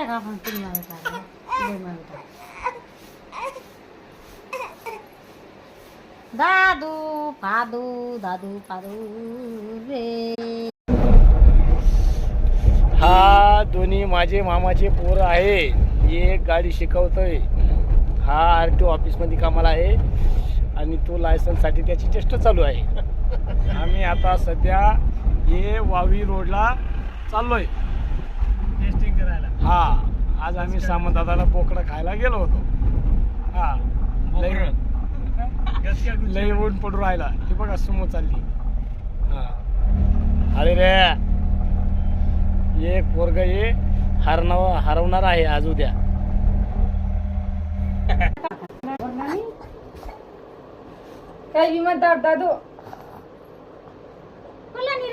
का आपण तुम्ही दादू पादू दादू पादू रे. हा दोन्ही माझे मामाचे पोर आहे. एक गाडी शिकवतोय, हा RTO ऑफिसमध्ये कामाला आहे आणि तो लायसन्ससाठी त्याची चेष्टा चालू आहे. आम्ही आता सध्या हे वावी रोडला चाललोय टेस्टिंग करायला. हा, आज आम्ही सामंतदादाला बोकडा खायला गेलो होतो. हा, लई ऊन पडून राहिला. हे बघा सुमो चालली. हा, अरे रे, एक पोरग हे हरवणार आहे आज उद्या. काय म्हणतात दादू? बोला नी